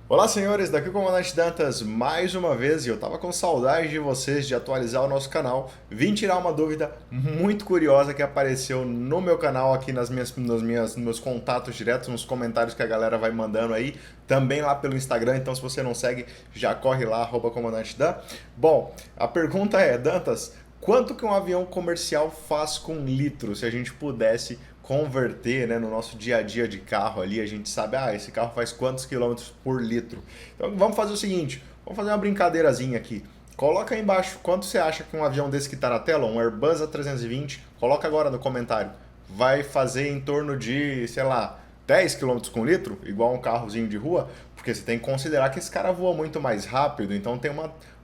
Olá, senhores, daqui é o Comandante Dantas mais uma vez e eu tava com saudade de vocês de atualizar o nosso canal. Vim tirar uma dúvida muito curiosa que apareceu no meu canal aqui nos meus contatos diretos, nos comentários que a galera vai mandando aí, também lá pelo Instagram. Então, se você não segue, já corre lá, @comandante Dan. Bom, a pergunta é, Dantas, quanto que um avião comercial faz com litro? Se a gente pudesse converter, né, no nosso dia a dia de carro ali, a gente sabe, esse carro faz quantos quilômetros por litro. Então vamos fazer o seguinte, vamos fazer uma brincadeirazinha aqui. Coloca aí embaixo quanto você acha que um avião desse que está na tela, um Airbus A320, coloca agora no comentário, vai fazer em torno de, sei lá, 10 quilômetros com litro, igual um carrozinho de rua, porque você tem que considerar que esse cara voa muito mais rápido, então tem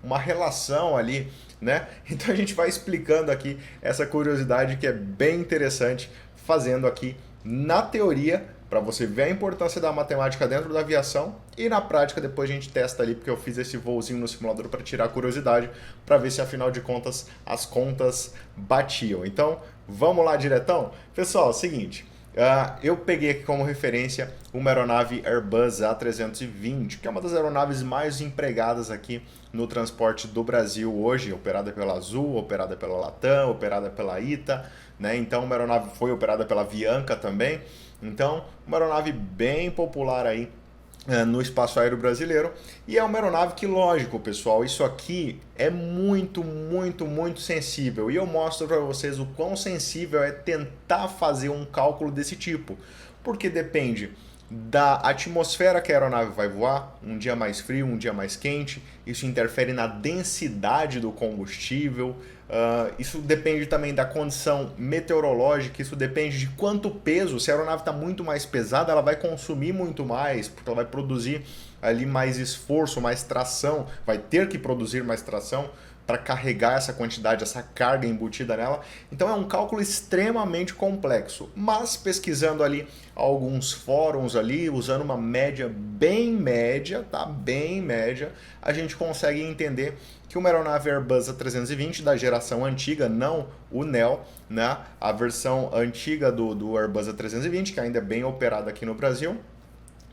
uma relação ali, né? Então a gente vai explicando aqui essa curiosidade que é bem interessante, fazendo aqui na teoria, para você ver a importância da matemática dentro da aviação, e na prática depois a gente testa ali, porque eu fiz esse voozinho no simulador para tirar a curiosidade, para ver se afinal de contas as contas batiam. Então vamos lá diretão? Pessoal, é o seguinte, eu peguei aqui como referência uma aeronave Airbus A320, que é uma das aeronaves mais empregadas aqui no transporte do Brasil hoje, operada pela Azul, operada pela Latam, operada pela ITA, né? Então uma aeronave foi operada pela Avianca também. Então, uma aeronave bem popular aí no espaço aéreo brasileiro. E é uma aeronave que, lógico, pessoal, isso aqui é muito sensível. E eu mostro para vocês o quão sensível é tentar fazer um cálculo desse tipo. Porque depende da atmosfera que a aeronave vai voar, um dia mais frio, um dia mais quente, isso interfere na densidade do combustível, isso depende também da condição meteorológica, isso depende de quanto peso, se a aeronave está muito mais pesada, ela vai consumir muito mais, porque ela vai produzir ali mais esforço, mais tração, vai ter que produzir mais tração para carregar essa quantidade, essa carga embutida nela. Então é um cálculo extremamente complexo, mas pesquisando ali alguns fóruns ali, usando uma média bem média, tá? Bem média, a gente consegue entender que uma aeronave Airbus A320 da geração antiga, não o Neo, né? A versão antiga do Airbus A320, que ainda é bem operada aqui no Brasil,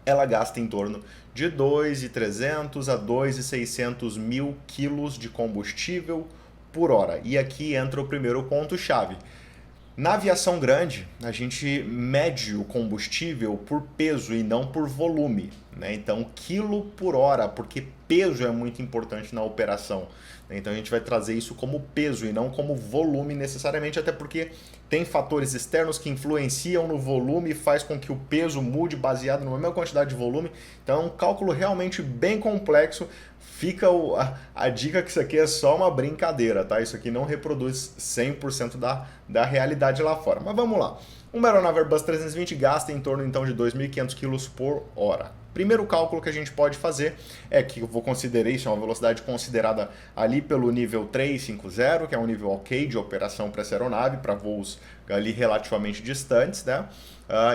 ela gasta em torno de 2.300 a 2.600 mil quilos de combustível por hora. E aqui entra o primeiro ponto-chave. Na aviação grande, a gente mede o combustível por peso e não por volume, né? Então, quilo por hora, porque peso é muito importante na operação. Então, a gente vai trazer isso como peso e não como volume necessariamente, até porque tem fatores externos que influenciam no volume e faz com que o peso mude baseado na mesma quantidade de volume. Então, é um cálculo realmente bem complexo. Fica a dica que isso aqui é só uma brincadeira, tá? Isso aqui não reproduz 100% da realidade lá fora. Mas vamos lá. Uma aeronave Airbus 320 gasta em torno então de 2.500 kg por hora. Primeiro cálculo que a gente pode fazer é que eu vou considerar isso, é uma velocidade considerada ali pelo nível 350, que é um nível ok de operação para essa aeronave, para voos ali relativamente distantes, né?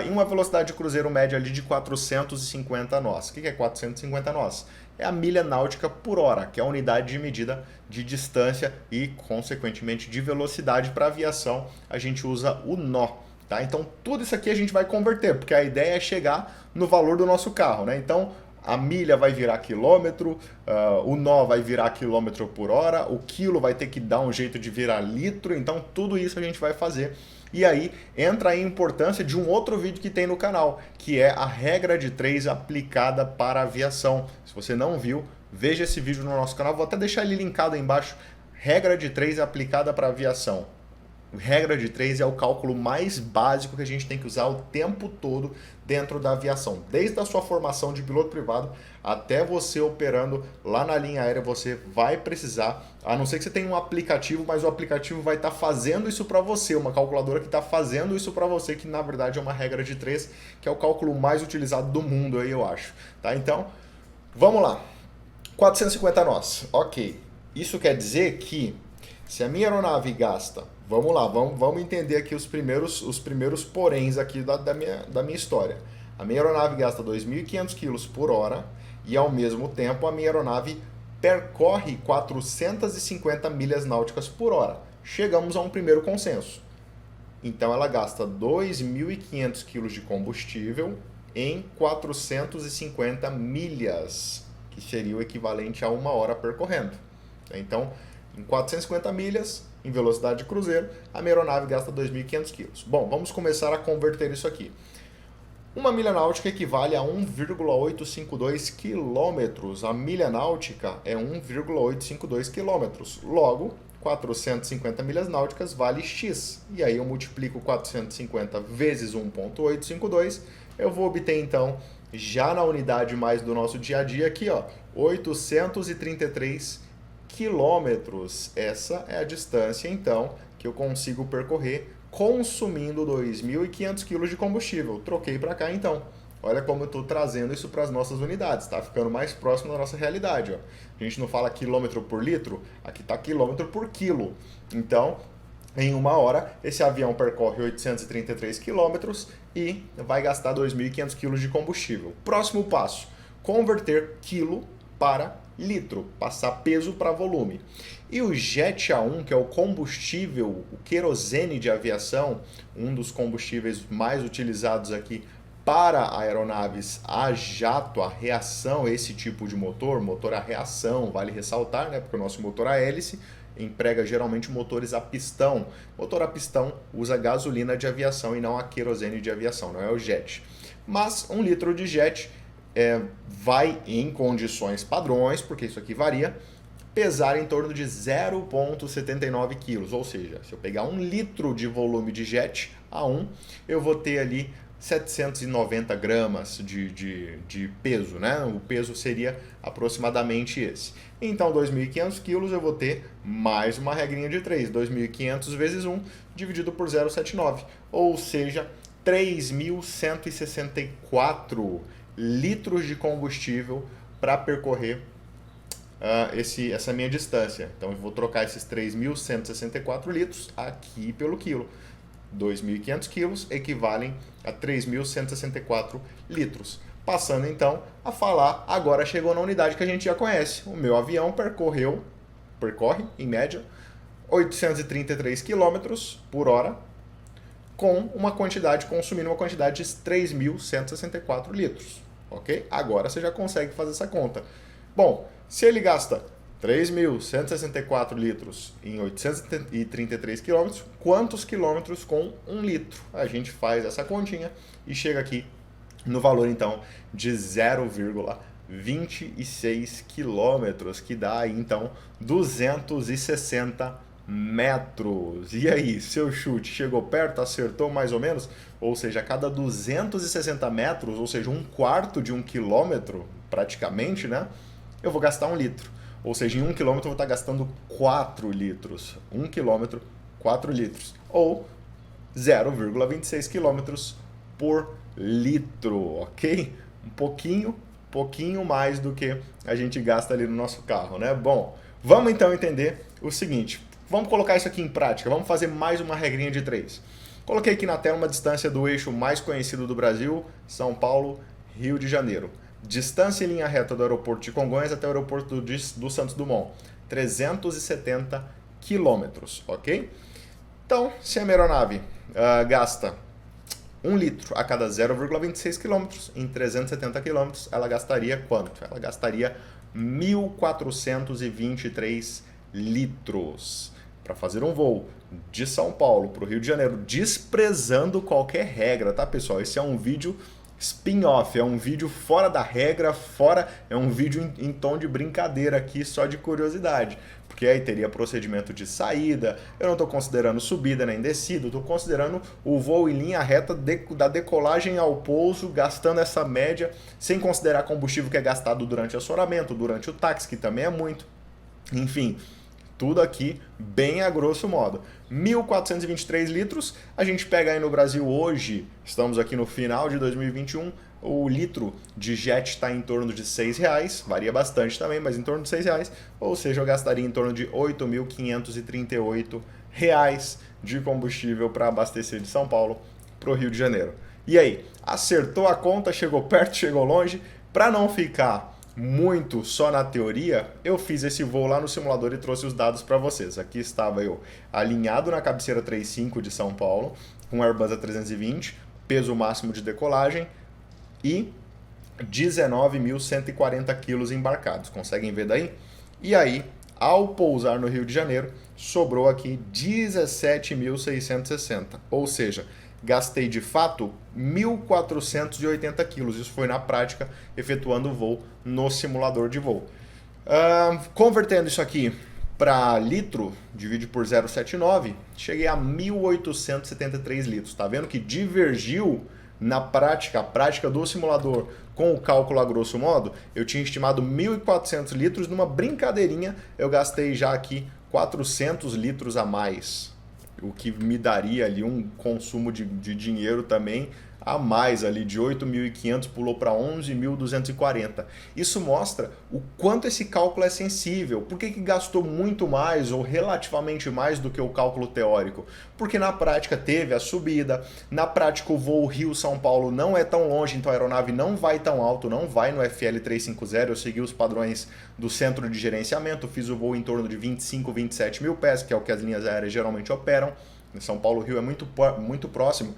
E uma velocidade de cruzeiro média ali de 450 nós. O que é 450 nós? É a milha náutica por hora, que é a unidade de medida de distância e, consequentemente, de velocidade. Para aviação, a gente usa o nó. Tá? Então, tudo isso aqui a gente vai converter, porque a ideia é chegar no valor do nosso carro. Né? Então, a milha vai virar quilômetro, o nó vai virar quilômetro por hora, o quilo vai ter que dar um jeito de virar litro. Então, tudo isso a gente vai fazer. E aí entra a importância de um outro vídeo que tem no canal, que é a regra de 3 aplicada para a aviação. Se você não viu, veja esse vídeo no nosso canal, vou até deixar ele linkado aí embaixo. Regra de 3 aplicada para a aviação. Regra de 3 é o cálculo mais básico que a gente tem que usar o tempo todo dentro da aviação. Desde a sua formação de piloto privado até você operando lá na linha aérea, você vai precisar, a não ser que você tenha um aplicativo, mas o aplicativo vai estar fazendo isso para você, uma calculadora que está fazendo isso para você, que na verdade é uma regra de 3, que é o cálculo mais utilizado do mundo aí, eu acho. Tá? Então, vamos lá. 450 nós. Ok. Isso quer dizer que se a minha aeronave gasta, vamos lá, vamos entender aqui os primeiros poréns aqui da minha história. A minha aeronave gasta 2.500 kg por hora e, ao mesmo tempo, a minha aeronave percorre 450 milhas náuticas por hora. Chegamos a um primeiro consenso. Então, ela gasta 2.500 kg de combustível em 450 milhas, que seria o equivalente a 1 hora percorrendo. Então, em 450 milhas, em velocidade de cruzeiro, a minha aeronave gasta 2.500 quilos. Bom, vamos começar a converter isso aqui. Uma milha náutica equivale a 1,852 quilômetros. A milha náutica é 1,852 quilômetros. Logo, 450 milhas náuticas vale X. E aí eu multiplico 450 vezes 1,852. Eu vou obter, então, já na unidade mais do nosso dia a dia aqui, ó, 833 quilômetros. Essa é a distância, então, que eu consigo percorrer consumindo 2.500 quilos de combustível. Troquei para cá, então. Olha como eu estou trazendo isso para as nossas unidades. Está ficando mais próximo da nossa realidade. Ó. A gente não fala quilômetro por litro, aqui está quilômetro por quilo. Então, em 1 hora, esse avião percorre 833 quilômetros e vai gastar 2.500 quilos de combustível. Próximo passo, converter quilo para litro, passar peso para volume. E o Jet A1, que é o combustível, o querosene de aviação, um dos combustíveis mais utilizados aqui para aeronaves a jato, a reação, esse tipo de motor a reação, vale ressaltar, né, porque o nosso motor a hélice emprega geralmente motores a pistão. Motor a pistão usa gasolina de aviação e não a querosene de aviação, não é o jet. Mas 1 litro de jet vai em condições padrões, porque isso aqui varia, pesar em torno de 0,79 quilos. Ou seja, se eu pegar 1 litro de volume de jet A1, eu vou ter ali 790 gramas de peso, né? O peso seria aproximadamente esse. Então, 2.500 quilos eu vou ter mais uma regrinha de 3. 2.500 vezes 1 dividido por 0,79. Ou seja, 3.164 litros de combustível para percorrer essa minha distância. Então, eu vou trocar esses 3.164 litros aqui pelo quilo. 2.500 quilos equivalem a 3.164 litros. Passando então a falar, agora chegou na unidade que a gente já conhece. O meu avião percorre em média 833 quilômetros por hora, consumindo uma quantidade de 3.164 litros. Ok? Agora você já consegue fazer essa conta. Bom, se ele gasta 3.164 litros em 833 quilômetros, quantos quilômetros com 1 litro? A gente faz essa continha e chega aqui no valor, então, de 0,26 quilômetros, que dá aí, então, 260 metros. E aí, seu chute chegou perto, acertou mais ou menos? Ou seja, a cada 260 metros, ou seja, 1/4 de 1 quilômetro, praticamente, né? Eu vou gastar 1 litro. Ou seja, em 1 quilômetro eu vou estar gastando 4 litros. 1 quilômetro, 4 litros. Ou 0,26 quilômetros por litro, ok? Um pouquinho mais do que a gente gasta ali no nosso carro, né? Bom, vamos então entender o seguinte. Vamos colocar isso aqui em prática. Vamos fazer mais uma regrinha de 3. Coloquei aqui na tela uma distância do eixo mais conhecido do Brasil, São Paulo, Rio de Janeiro. Distância em linha reta do aeroporto de Congonhas até o aeroporto do Santos Dumont, 370 quilômetros, ok? Então, se a minha aeronave gasta 1 litro a cada 0,26 quilômetros, em 370 quilômetros, ela gastaria quanto? Ela gastaria 1.423 litros para fazer um voo de São Paulo para o Rio de Janeiro, desprezando qualquer regra, tá, pessoal? Esse é um vídeo spin-off, é um vídeo fora da regra, é um vídeo em tom de brincadeira aqui, só de curiosidade, porque aí teria procedimento de saída, eu não estou considerando subida nem descida, estou considerando o voo em linha reta da decolagem ao pouso, gastando essa média, sem considerar combustível que é gastado durante o assoramento, durante o táxi, que também é muito, enfim, tudo aqui bem a grosso modo. 1.423 litros, a gente pega aí no Brasil hoje, estamos aqui no final de 2021, o litro de jet está em torno de R$6, varia bastante também, mas em torno de R$6, ou seja, eu gastaria em torno de R$8.538 de combustível para abastecer de São Paulo para o Rio de Janeiro. E aí, acertou a conta, chegou perto, chegou longe? Para não ficar muito só na teoria, eu fiz esse voo lá no simulador e trouxe os dados para vocês. Aqui estava eu alinhado na cabeceira 35 de São Paulo, com Airbus A320, peso máximo de decolagem, e 19.140 quilos embarcados. Conseguem ver daí? E aí, ao pousar no Rio de Janeiro, sobrou aqui 17.660. Ou seja, gastei de fato 1.480 quilos. Isso foi na prática, efetuando o voo no simulador de voo. Convertendo isso aqui para litro, divide por 0,79, cheguei a 1.873 litros. Tá vendo que divergiu na prática, a prática do simulador com o cálculo a grosso modo? Eu tinha estimado 1.400 litros, numa brincadeirinha eu gastei já aqui 400 litros a mais, o que me daria ali um consumo de dinheiro também a mais ali, de 8.500 pulou para 11.240. Isso mostra o quanto esse cálculo é sensível. Por que gastou muito mais ou relativamente mais do que o cálculo teórico? Porque na prática teve a subida, na prática o voo Rio-São Paulo não é tão longe, então a aeronave não vai tão alto, não vai no FL 350, eu segui os padrões do centro de gerenciamento, fiz o voo em torno de 25, 27 mil pés, que é o que as linhas aéreas geralmente operam. Em São Paulo, Rio é muito próximo,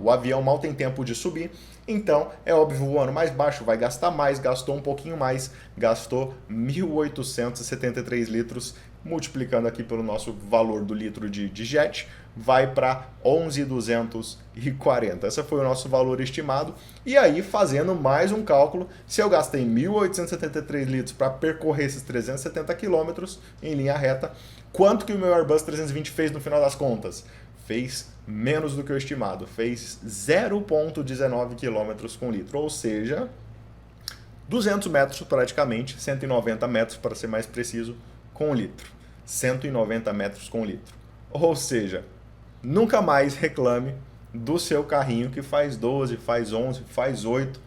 o avião mal tem tempo de subir, então é óbvio, voando mais baixo vai gastar mais, gastou um pouquinho mais, gastou 1.873 litros, multiplicando aqui pelo nosso valor do litro de jet, vai para 11.240. Esse foi o nosso valor estimado. E aí, fazendo mais um cálculo, se eu gastei 1.873 litros para percorrer esses 370 quilômetros em linha reta, quanto que o meu Airbus 320 fez no final das contas? Fez menos do que o estimado, fez 0,19 km com litro, ou seja, 200 metros praticamente, 190 metros para ser mais preciso, com litro. 190 metros com litro. Ou seja, nunca mais reclame do seu carrinho que faz 12, faz 11, faz 8.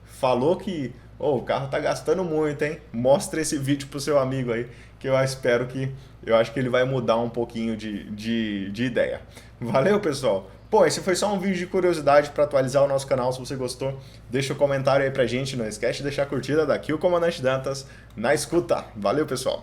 Falou que o carro tá gastando muito, hein? Mostra esse vídeo pro seu amigo aí, que eu acho que ele vai mudar um pouquinho de ideia. Valeu, pessoal? Pô, esse foi só um vídeo de curiosidade para atualizar o nosso canal. Se você gostou, deixa um comentário aí pra gente. Não esquece de deixar a curtida daqui, o Comandante Dantas, na escuta. Valeu, pessoal!